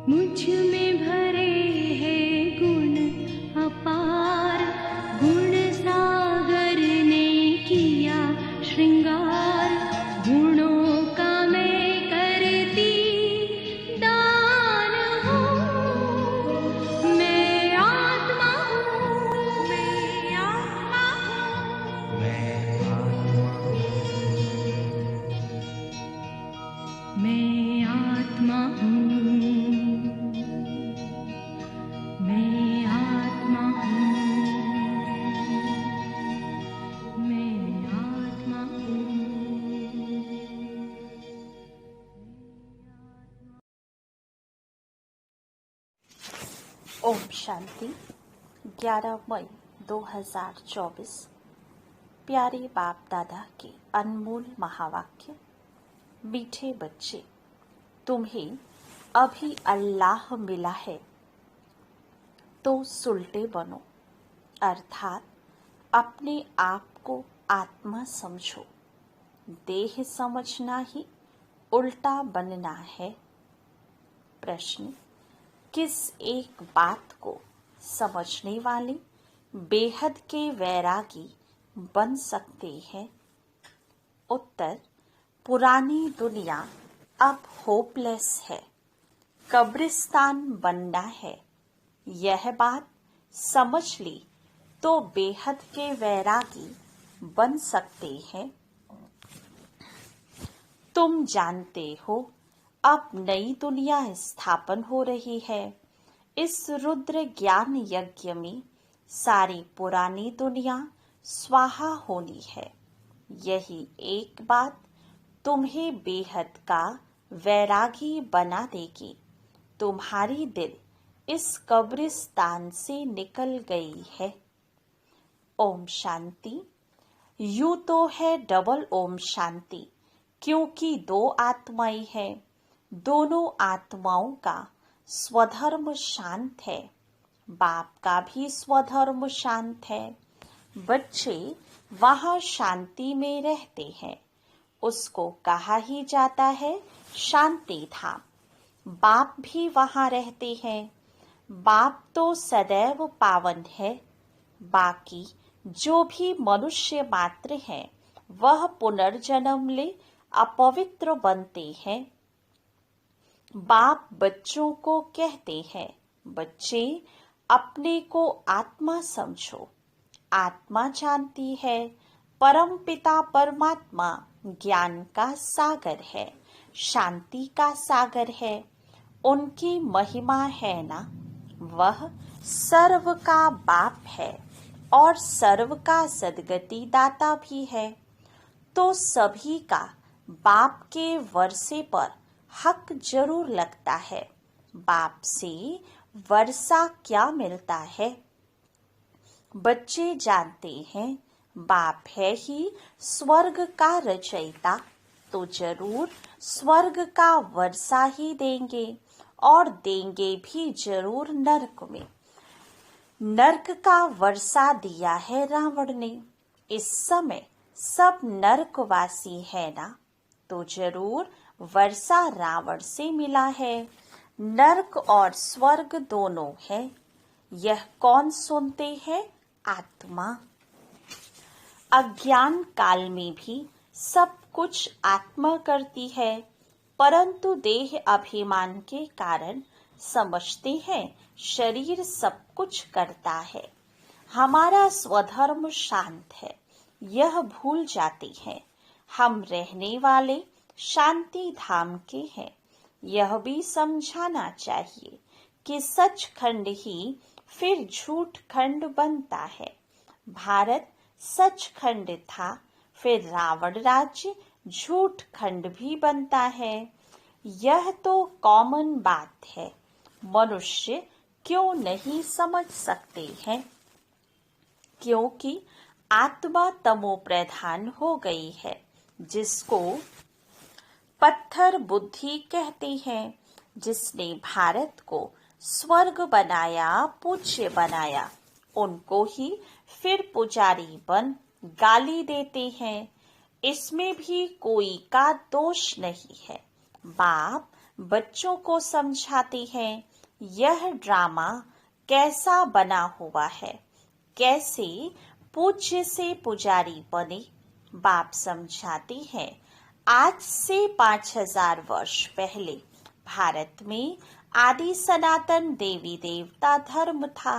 मुझ में भरे हैं गुण ओम शांति। 11 मई 2024। प्यारे बाप दादा के अनमोल महावाक्य। मीठे बच्चे, तुम्हें अभी अल्लाह मिला है तो सुलटे बनो, अर्थात अपने आप को आत्मा समझो। देह समझना ही उल्टा बनना है। प्रश्न: किस एक बात को समझने वाले बेहद के वैरागी बन सकते हैं? उत्तर: पुरानी दुनिया अब होपलेस है, कब्रिस्तान बनना है। यह बात समझ ली तो बेहद के वैरागी बन सकते हैं। तुम जानते हो, अब नई दुनिया स्थापन हो रही है। इस रुद्र ज्ञान यज्ञ में सारी पुरानी दुनिया स्वाहा होनी है। यही एक बात तुम्हें बेहद का वैरागी बना देगी। तुम्हारी दिल इस कब्रिस्तान से निकल गई है। ओम शांति। यूं तो है डबल ओम शांति, क्योंकि दो आत्माएं हैं। दोनों आत्माओं का स्वधर्म शांत है। बाप का भी स्वधर्म शांत है। बच्चे वहाँ शांति में रहते हैं। उसको कहा ही जाता है शांति धाम। बाप भी वहाँ रहते हैं। बाप तो सदैव पावन है। बाकी जो भी मनुष्य मात्र हैं, वह पुनर्जन्म ले अपवित्र बनते हैं। बाप बच्चों को कहते हैं, बच्चे अपने को आत्मा समझो। आत्मा जानती है परम पिता परमात्मा ज्ञान का सागर है, शांति का सागर है। उनकी महिमा है ना, वह सर्व का बाप है और सर्व का सद्गति दाता भी है। तो सभी का बाप के वर्षे पर हक जरूर लगता है। बाप से वर्षा क्या मिलता है? बच्चे जानते हैं बाप है ही स्वर्ग का रचयिता, तो जरूर स्वर्ग का वर्षा ही देंगे और देंगे भी जरूर नरक में। नरक का वर्षा दिया है रावण ने। इस समय सब नरकवासी है ना, तो जरूर वर्षा रावण से मिला है। नरक और स्वर्ग दोनों है। यह कौन सुनते हैं? आत्मा। अज्ञान काल में भी सब कुछ आत्मा करती है, परंतु देह अभिमान के कारण समझते हैं शरीर सब कुछ करता है। हमारा स्वधर्म शांत है, यह भूल जाते हैं। हम रहने वाले शांति धाम के हैं। यह भी समझाना चाहिए कि सचखंड ही फिर झूठ खंड बनता है। भारत सचखंड था, फिर रावण राज्य झूठ खंड भी बनता है। यह तो कॉमन बात है। मनुष्य क्यों नहीं समझ सकते हैं? क्योंकि आत्मा तमो प्रधान हो गई है, जिसको पत्थर बुद्धि कहते हैं। जिसने भारत को स्वर्ग बनाया, पूज्य बनाया, उनको ही फिर पुजारी बन गाली देते हैं। इसमें भी कोई का दोष नहीं है। बाप बच्चों को समझाते हैं यह ड्रामा कैसा बना हुआ है, कैसे पूज्य से पुजारी बने। बाप समझाते हैं आज से 5000 वर्ष पहले भारत में आदि सनातन देवी देवता धर्म था।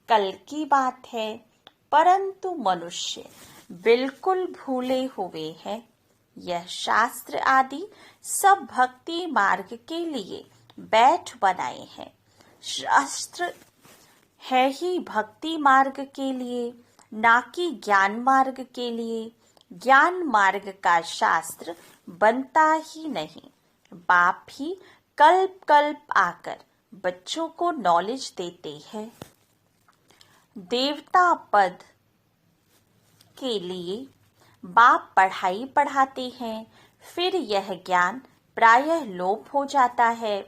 कल की बात है, परंतु मनुष्य बिल्कुल भूले हुए हैं। यह शास्त्र आदि सब भक्ति मार्ग के लिए बैठ बनाए हैं। शास्त्र है ही भक्ति मार्ग के लिए, ना कि ज्ञान मार्ग के लिए। ज्ञान मार्ग का शास्त्र बनता ही नहीं। बाप भी कल्प कल्प आकर बच्चों को नॉलेज देते हैं। देवता पद के लिए बाप पढ़ाई पढ़ाते हैं, फिर यह ज्ञान प्रायः लोप हो जाता है।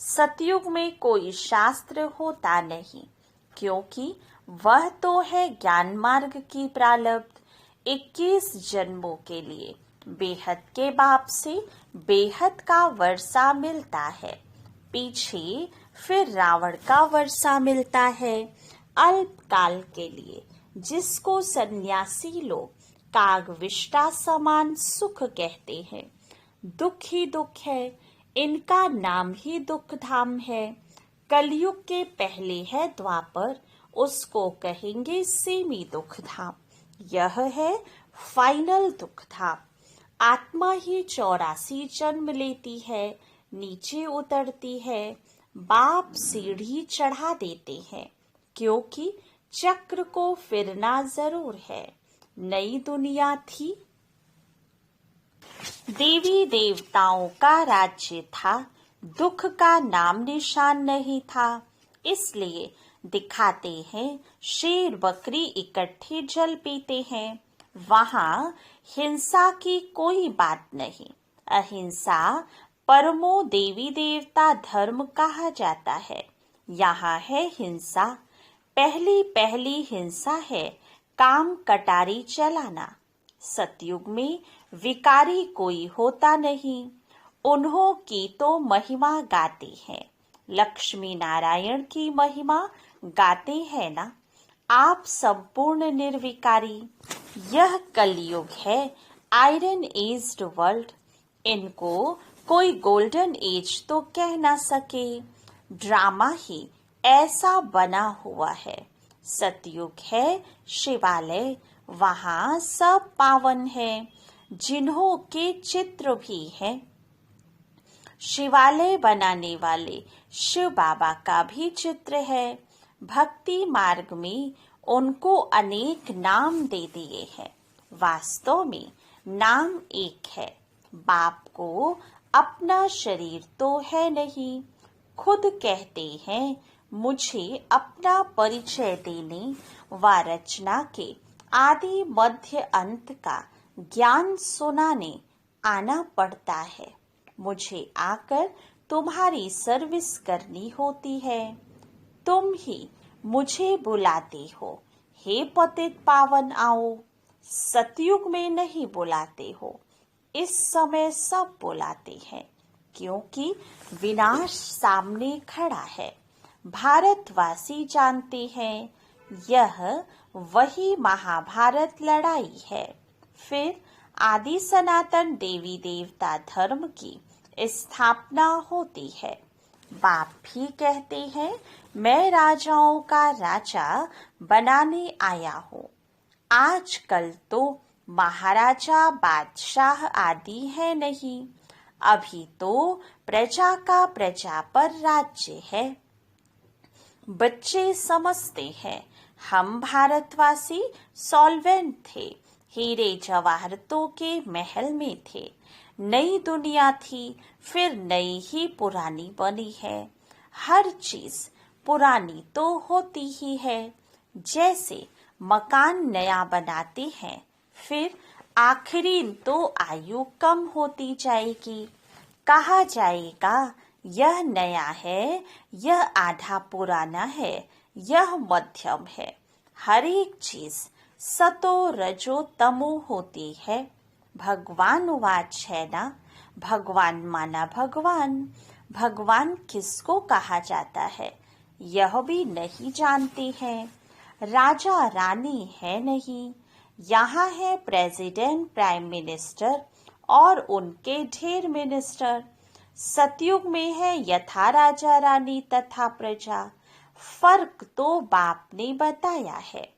सतयुग में कोई शास्त्र होता नहीं, क्योंकि वह तो है ज्ञान मार्ग की प्रारब्ध। 21 जन्मों के लिए बेहद के बाप से बेहद का वर्षा मिलता है, पीछे फिर रावण का वर्षा मिलता है। अल्पकाल के लिए जिसको सन्यासी लोग कागविष्टा समान सुख कहते हैं, दुख ही दुख है, इनका नाम ही दुख धाम है। कलयुग के पहले है द्वापर, उसको कहेंगे सेमी दुख धाम। यह है फाइनल दुख धाम। आत्मा ही 84 जन्म लेती है, नीचे उतरती है। बाप सीढ़ी चढ़ा देते हैं, क्योंकि चक्र को फिरना जरूर है। नई दुनिया थी, देवी देवताओं का राज्य था, दुख का नाम निशान नहीं था। इसलिए दिखाते हैं शेर बकरी इकट्ठे जल पीते हैं। वहां हिंसा की कोई बात नहीं। अहिंसा परमो देवी देवता धर्म कहा जाता है। यहाँ है हिंसा। पहली पहली हिंसा है काम कटारी चलाना। सतयुग में विकारी कोई होता नहीं, उन्हों की तो महिमा गाते हैं। लक्ष्मी नारायण की महिमा गाते हैं ना। आप संपूर्ण निर्विकारी। यह कलयुग है, आयरन एज्ड वर्ल्ड। इनको कोई गोल्डन एज तो कह ना सके। ड्रामा ही ऐसा बना हुआ है। सतयुग है शिवालय, वहां सब पावन है, जिन्हों के चित्र भी हैं। शिवालय बनाने वाले शिव बाबा का भी चित्र है। भक्ति मार्ग में उनको अनेक नाम दे दिए हैं। वास्तव में नाम एक है। बाप को अपना शरीर तो है नहीं। खुद कहते हैं मुझे अपना परिचय देने व रचना के आदि मध्य अंत का ज्ञान सुनाने आना पड़ता है। मुझे आकर तुम्हारी सर्विस करनी होती है। तुम ही मुझे बुलाते हो, हे पतित पावन आओ। सतयुग में नहीं बुलाते हो, इस समय सब बुलाते हैं, क्योंकि विनाश सामने खड़ा है। भारतवासी जानते हैं यह वही महाभारत लड़ाई है। फिर आदि सनातन देवी देवता धर्म की स्थापना होती है। बाप भी कहते हैं मैं राजाओं का राजा बनाने आया हूँ। आजकल तो महाराजा बादशाह आदि है नहीं, अभी तो प्रजा का प्रजा पर राज्य है। बच्चे समझते हैं हम भारतवासी सॉल्वेंट थे, हीरे जवाहरतों के महल में थे। नई दुनिया थी, फिर नई ही पुरानी बनी है। हर चीज पुरानी तो होती ही है। जैसे मकान नया बनाते हैं, फिर आखिरी तो आयु कम होती जाएगी। कहा जाएगा यह नया है, यह आधा पुराना है, यह मध्यम है। हर एक चीज सतो रजो तमो होती है। भगवान वाच है ना। भगवान माना भगवान। भगवान किसको कहा जाता है यह भी नहीं जानते हैं। राजा रानी है नहीं, यहाँ है प्रेसिडेंट प्राइम मिनिस्टर और उनके ढेर मिनिस्टर। सतयुग में है यथा राजा रानी तथा प्रजा। फर्क तो बाप ने बताया है।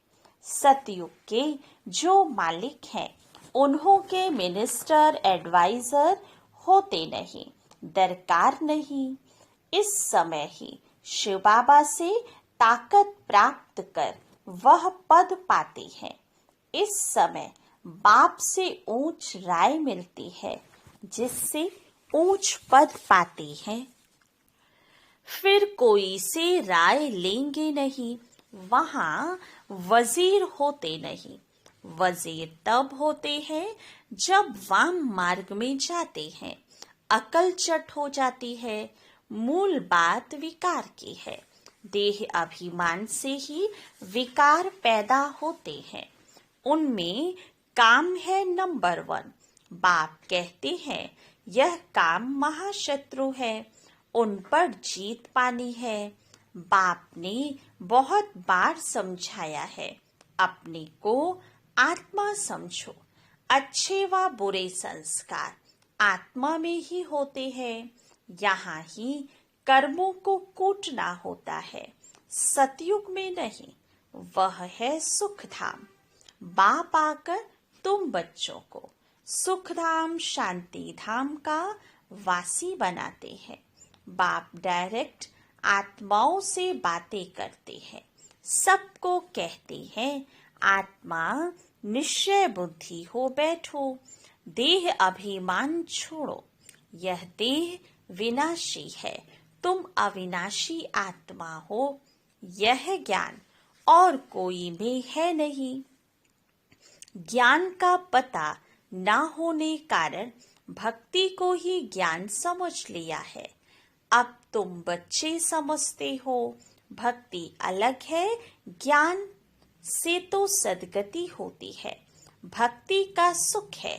सतयुग के जो मालिक हैं उन्हों के मिनिस्टर एडवाइजर होते नहीं, दरकार नहीं। इस समय ही शिव बाबा से ताकत प्राप्त कर वह पद पाते हैं। इस समय बाप से ऊंच राय मिलती है, जिससे ऊंच पद पाते हैं। फिर कोई से राय लेंगे नहीं, वहाँ वजीर होते नहीं। वजीर तब होते हैं जब वाम मार्ग में जाते हैं। अकल चट हो जाती है। मूल बात विकार की है। देह अभिमान से ही विकार पैदा होते हैं। उनमें काम है नंबर 1। बाप कहते हैं यह काम महाशत्रु है, उन पर जीत पानी है। बाप ने बहुत बार समझाया है, अपने को आत्मा समझो। अच्छे व बुरे संस्कार आत्मा में ही होते हैं। यहाँ ही कर्मों को कूटना होता है, सतयुग में नहीं। वह है सुखधाम। बाप आकर तुम बच्चों को सुखधाम शांति धाम का वासी बनाते हैं। बाप डायरेक्ट आत्माओं से बातें करते हैं, सबको कहते हैं आत्मा निश्चय बुद्धि हो बैठो, देह अभिमान छोड़ो। यह देह विनाशी है, तुम अविनाशी आत्मा हो। यह ज्ञान और कोई में है नहीं। ज्ञान का पता ना होने कारण भक्ति को ही ज्ञान समझ लिया है। अब तुम बच्चे समझते हो भक्ति अलग है, ज्ञान से तो सद्गति होती है। भक्ति का सुख है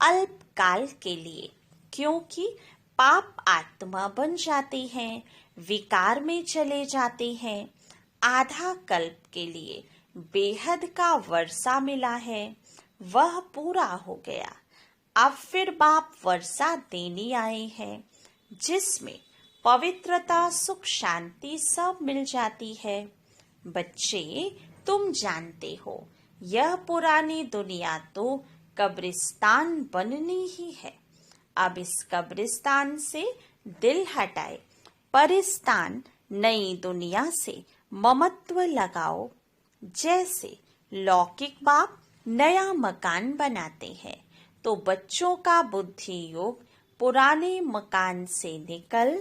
अल्प काल के लिए, क्योंकि पाप आत्मा बन जाते हैं, विकार में चले जाते हैं। आधा कल्प के लिए बेहद का वर्षा मिला है, वह पूरा हो गया। अब फिर बाप वर्षा देने आए हैं, जिसमें पवित्रता सुख शांति सब मिल जाती है। बच्चे तुम जानते हो यह पुरानी दुनिया तो कब्रिस्तान बननी ही है। अब इस कब्रिस्तान से दिल हटाए, परिस्तान नई दुनिया से ममत्व लगाओ। जैसे लौकिक बाप नया मकान बनाते हैं, तो बच्चों का बुद्धि योग पुराने मकान से निकल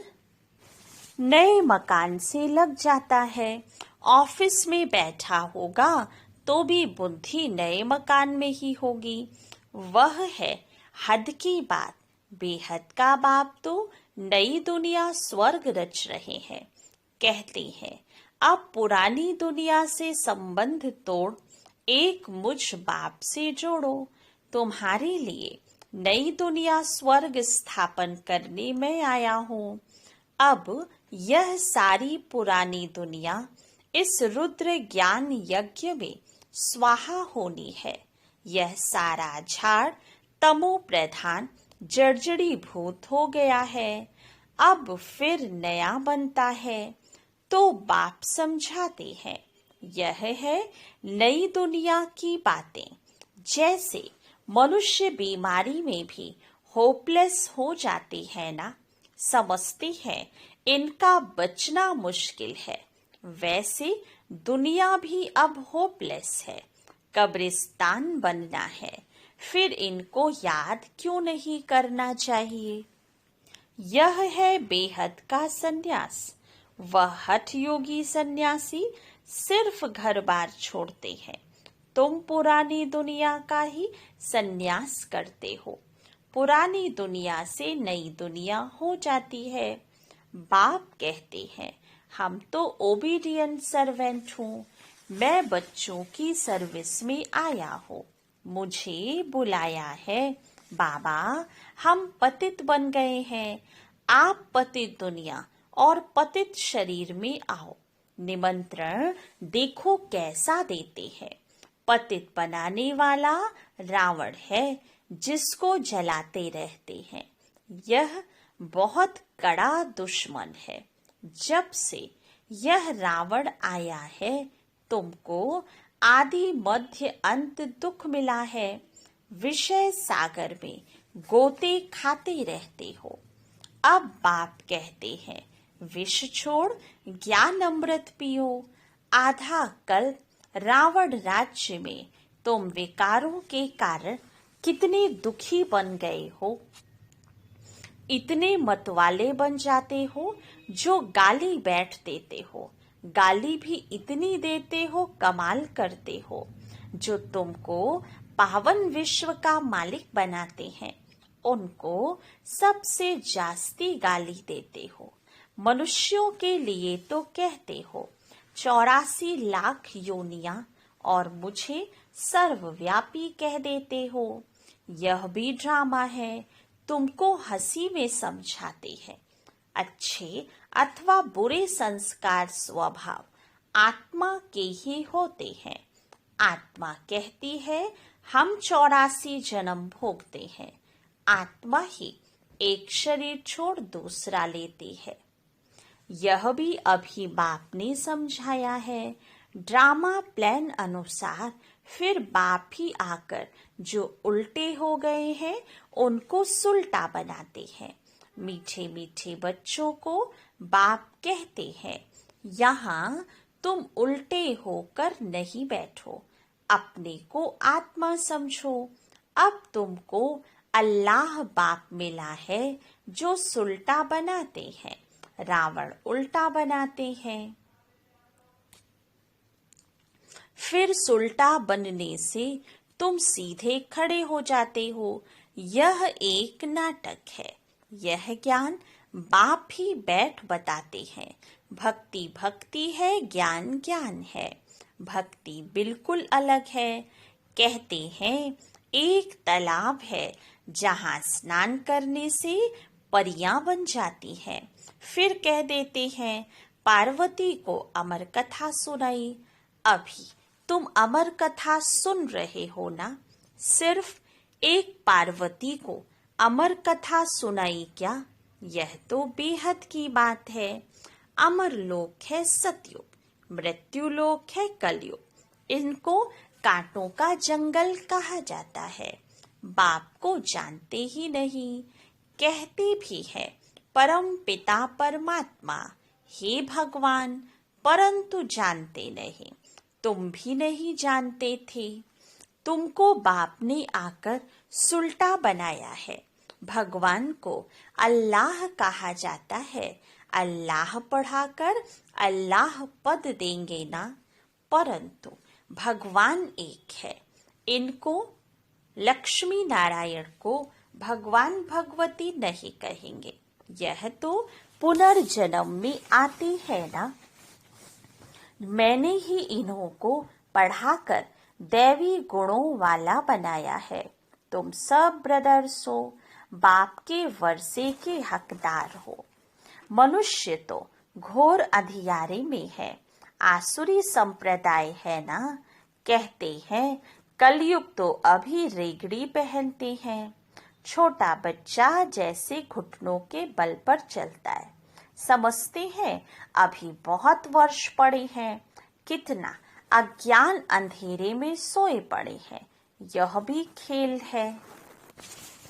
नए मकान से लग जाता है। ऑफिस में बैठा होगा तो भी बुद्धि नए मकान में ही होगी। वह है हद की बात। बेहद का बाप तो नई दुनिया स्वर्ग रच रहे हैं। कहते हैं अब पुरानी दुनिया से संबंध तोड़ एक मुझ बाप से जोड़ो। तुम्हारे लिए नई दुनिया स्वर्ग स्थापन करने में आया हूँ। अब यह सारी पुरानी दुनिया इस रुद्र ज्ञान यज्ञ में स्वाहा होनी है। यह सारा झाड़ तमो प्रधान जर्जरी भूत हो गया है, अब फिर नया बनता है। तो बाप समझाते हैं यह है नई दुनिया की बातें। जैसे मनुष्य बीमारी में भी होपलेस हो जाते हैं ना, समझते हैं इनका बचना मुश्किल है, वैसे दुनिया भी अब होपलेस है, कब्रिस्तान बनना है। फिर इनको याद क्यों नहीं करना चाहिए। यह है बेहद का सन्यास। वह हठ योगी सन्यासी सिर्फ घर बार छोड़ते हैं। तुम पुरानी दुनिया का ही सन्यास करते हो। पुरानी दुनिया से नई दुनिया हो जाती है। बाप कहते हैं हम तो ओबीडियंट सर्वेंट हूँ, मैं बच्चों की सर्विस में आया हूँ। मुझे बुलाया है बाबा, हम पतित बन गए हैं, आप पतित दुनिया और पतित शरीर में आओ। निमंत्रण देखो कैसा देते हैं। पतित बनाने वाला रावण है, जिसको जलाते रहते हैं। यह बहुत कड़ा दुश्मन है। जब से यह रावण आया है, तुमको आदि मध्य अंत दुख मिला है। विषय सागर में गोते खाते रहते हो। अब बाप कहते हैं विष छोड़ ज्ञान अमृत पियो। आधा कल रावण राज्य में तुम विकारों के कारण कितने दुखी बन गए हो। इतने मतवाले बन जाते हो जो गाली बैठ देते हो, गाली भी इतनी देते हो कमाल करते हो। जो तुमको पावन विश्व का मालिक बनाते हैं उनको सबसे जास्ती गाली देते हो। मनुष्यों के लिए तो कहते हो 84 लाख योनियां और मुझे सर्वव्यापी कह देते हो। यह भी ड्रामा है, तुमको हंसी में समझाते हैं। अच्छे अथवा बुरे संस्कार स्वभाव आत्मा के ही होते हैं। आत्मा कहती है हम 84 जन्म भोगते हैं। आत्मा ही एक शरीर छोड़ दूसरा लेती है। यह भी अभी बाप ने समझाया है। ड्रामा प्लान अनुसार फिर बाप ही आकर जो उल्टे हो गए हैं उनको सुलटा बनाते हैं। मीठे मीठे बच्चों को बाप कहते हैं यहाँ तुम उल्टे होकर नहीं बैठो, अपने को आत्मा समझो। अब तुमको अल्लाह बाप मिला है जो सुलटा बनाते हैं, रावण उल्टा बनाते हैं। फिर सुलटा बनने से तुम सीधे खड़े हो जाते हो। यह एक नाटक है। यह ज्ञान बाप ही बैठ बताते हैं। भक्ति भक्ति है, ज्ञान ज्ञान है। भक्ति बिल्कुल अलग है। कहते हैं एक तालाब है जहाँ स्नान करने से परियां बन जाती हैं। फिर कह देते हैं पार्वती को अमर कथा सुनाई। अभी तुम अमर कथा सुन रहे हो ना? सिर्फ एक पार्वती को अमर कथा सुनाई क्या? यह तो बेहद की बात है। अमर लोक है सतयुग, मृत्यु लोक है कलयुग। इनको कांटों का जंगल कहा जाता है। बाप को जानते ही नहीं, कहते भी है परम पिता परमात्मा, हे भगवान, परंतु जानते नहीं। तुम भी नहीं जानते थे। तुमको बाप ने आकर सुलटा बनाया है। भगवान को अल्लाह कहा जाता है। अल्लाह पढ़ाकर अल्लाह पद देंगे ना, परंतु भगवान एक है। इनको लक्ष्मी नारायण को भगवान भगवती नहीं कहेंगे। यह तो पुनर्जन्म में आते हैं ना। मैंने ही इन्हों को पढ़ाकर दैवी गुणों वाला बनाया है। तुम सब ब्रदर्स हो, बाप के वर्षे के हकदार हो। मनुष्य तो घोर अंधियारे में है। आसुरी संप्रदाय है ना। कहते हैं कलयुग तो अभी रेगड़ी पहनते हैं। छोटा बच्चा जैसे घुटनों के बल पर चलता है। समझते हैं अभी बहुत वर्ष पड़े हैं। कितना अज्ञान अंधेरे में सोए पड़े हैं। यह भी खेल है।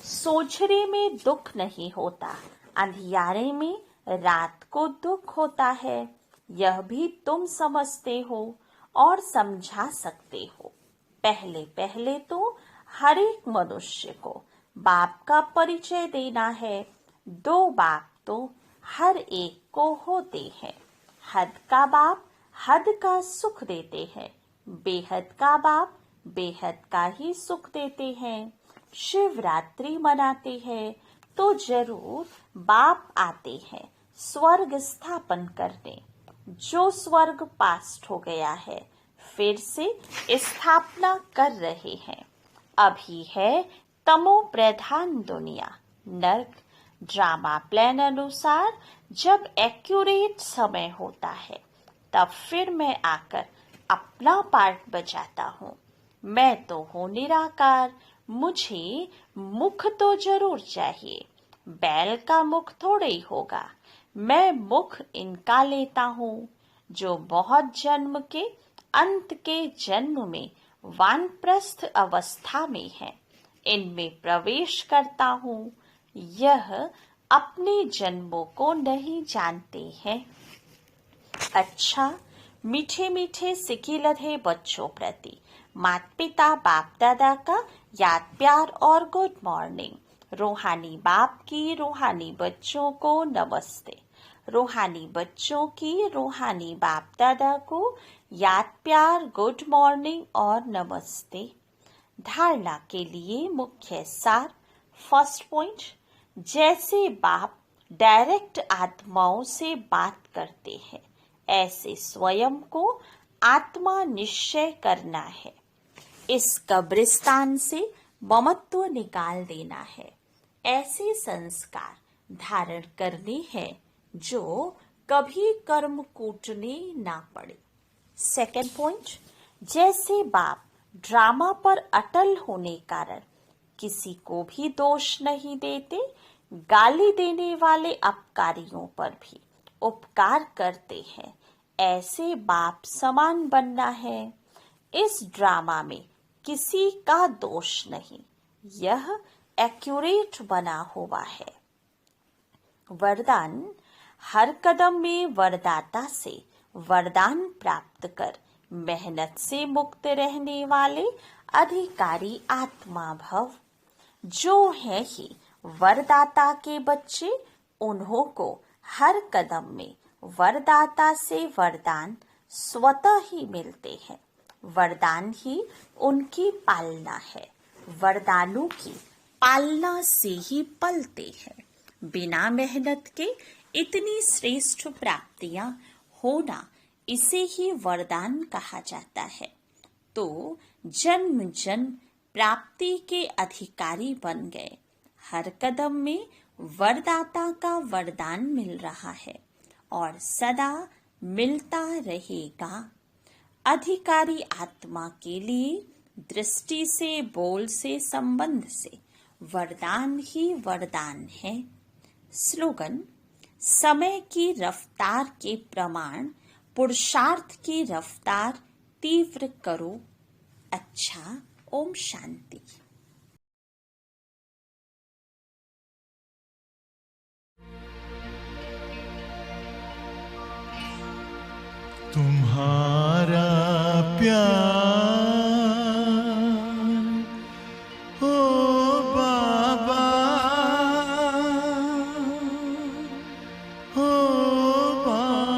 सोचने में दुख नहीं होता, अंधियारे में रात को दुख होता है। यह भी तुम समझते हो और समझा सकते हो। पहले पहले तो हर एक मनुष्य को बाप का परिचय देना है। दो बाप तो हर एक को होते हैं। हद का बाप हद का सुख देते हैं। बेहद का बाप बेहद का ही सुख देते हैं। शिवरात्रि मनाते हैं तो जरूर बाप आते हैं स्वर्ग स्थापन करने। जो स्वर्ग पास्ट हो गया है फिर से स्थापना कर रहे हैं। अभी है तमो प्रधान दुनिया, नर्क। ड्रामा प्लान अनुसार जब एक्यूरेट समय होता है तब फिर मैं आकर अपना पार्ट बजाता हूँ। मैं तो हूँ निराकार, मुझे मुख तो जरूर चाहिए। बैल का मुख थोड़े ही होगा। मैं मुख इनका लेता हूँ जो बहुत जन्म के अंत के जन्म में वानप्रस्थ अवस्था में है। इनमें प्रवेश करता हूँ। यह अपने जन्मों को नहीं जानते हैं। अच्छा, मीठे मीठे सिकी लधे बच्चों प्रति माता पिता बाप दादा का याद प्यार और गुड मॉर्निंग। रूहानी बाप की रूहानी बच्चों को नमस्ते। रूहानी बच्चों की रूहानी बाप दादा को याद प्यार, गुड मॉर्निंग और नमस्ते। धारणा के लिए मुख्य सार। फर्स्ट पॉइंट, जैसे बाप डायरेक्ट आत्माओं से बात करते हैं, ऐसे स्वयं को आत्मा निश्चय करना है। इस कब्रिस्तान से ममत्व निकाल देना है। ऐसे संस्कार धारण करने हैं जो कभी कर्म कूटने ना पड़े। सेकंड पॉइंट, जैसे बाप ड्रामा पर अटल होने कारण किसी को भी दोष नहीं देते, गाली देने वाले अपकारियों पर भी उपकार करते हैं, ऐसे बाप समान बनना है। इस ड्रामा में किसी का दोष नहीं, यह एक्यूरेट बना हुआ है। वरदान, हर कदम में वरदाता से वरदान प्राप्त कर मेहनत से मुक्त रहने वाले अधिकारी आत्मा भव। जो है ही वरदाता के बच्चे, उन्हों को हर कदम में वरदाता से वरदान स्वतः ही मिलते हैं। वरदान ही उनकी पालना है। वरदानों की पालना से ही पलते हैं। बिना मेहनत के इतनी श्रेष्ठ प्राप्तियां होना, इसे ही वरदान कहा जाता है। तो जन्म जन्म प्राप्ति के अधिकारी बन गए। हर कदम में वरदाता का वरदान मिल रहा है और सदा मिलता रहेगा। अधिकारी आत्मा के लिए दृष्टि से, बोल से, संबंध से वरदान ही वरदान है। स्लोगन, समय की रफ्तार के प्रमाण पुरुषार्थ की रफ्तार तीव्र करो। अच्छा, ओम शांति। तुम्हारा प्यार ओ बाबा, ओ बाबा।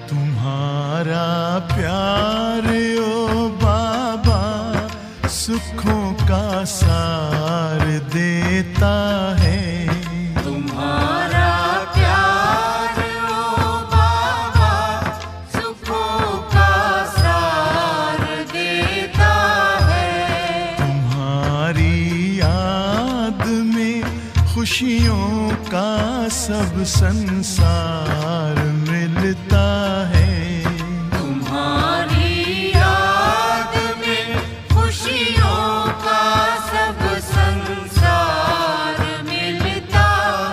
तुम्हारा प्यार ओ बाबा सुखों का सार देता है। तुम्हारा प्यार ओ बाबा सुखों का सार देता है। तुम्हारी याद में खुशियों का सब संसार मिलता है। तुम्हारी याद में खुशियों का सब संसार मिलता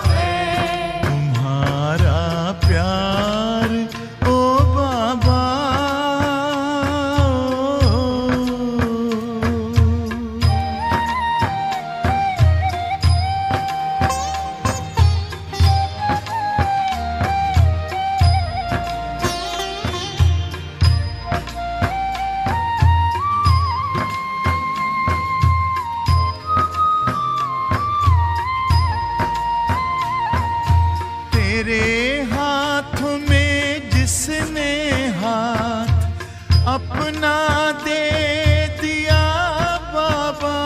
है। तुम्हारा प्यार ओ बाबा, तेरे हाथ में जिसने हाथ अपना दे दिया बाबा,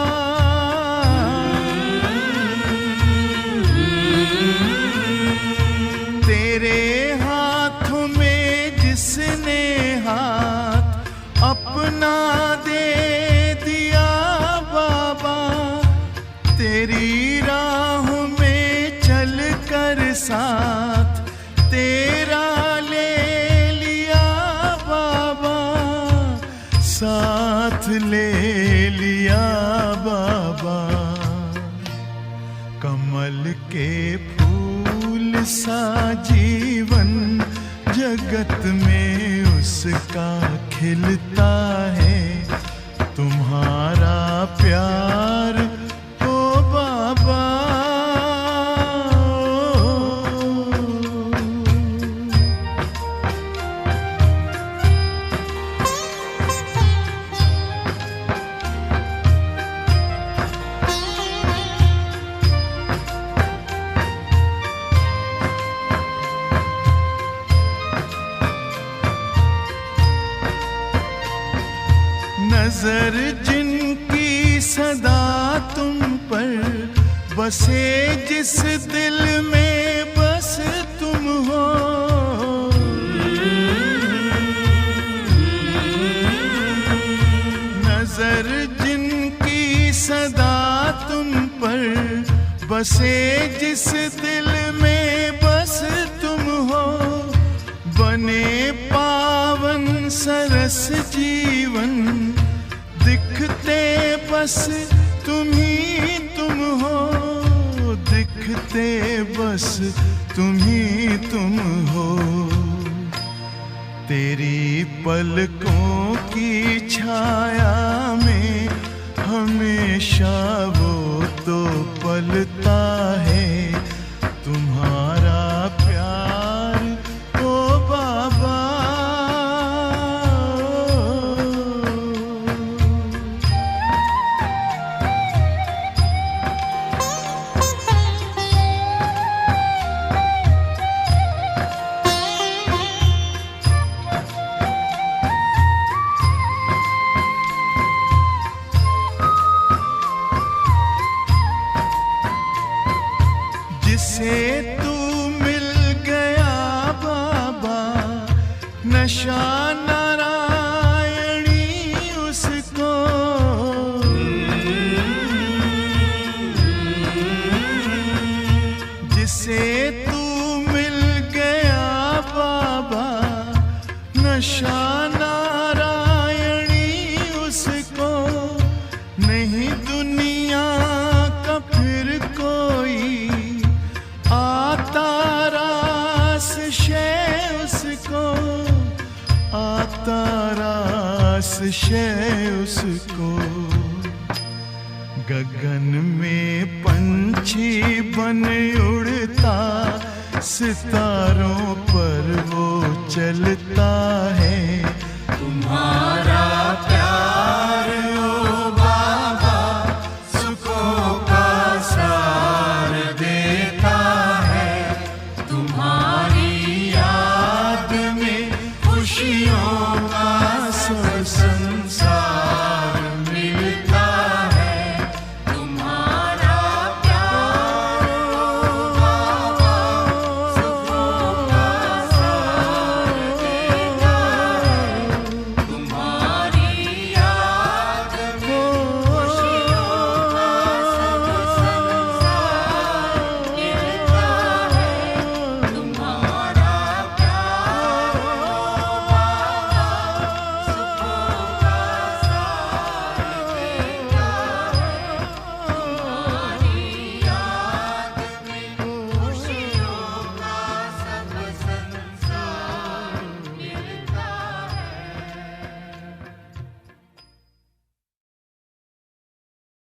तेरे हाथ में जिसने हाथ अपना दे दिया बाबा, तेरी राह में चल कर साथ तेरा ले लिया बाबा, साथ ले लिया बाबा। कमल के फूल सा जीवन जगत में उसका खिलता है। तुम्हारा प्यार ओ बाबा, नजर जिनकी सदा तुम पर बसे, जिस दिल में बस तुम हो। नजर जिनकी सदा तुम पर बसे, जिस दिल में बस तुम हो। बने पावन सरस जीवन, दिखते बस तुम ही तुम हो। दिखते बस तुम ही तुम हो। तेरी पलकों की छाया में हमेशा वो तो पलता है। तुम्हारा प्यार ओ बाबा, जिसे तू मिल गया बाबा, नशा नारायणी उसको। जिसे तू मिल गया बाबा, नशा नारायणी उसको। नहीं दुनिया का फिर कोई आता रास शय उसको। आता रास शय उसको। गगन में पंछी बन उड़ता, सितारों पर वो चलता है।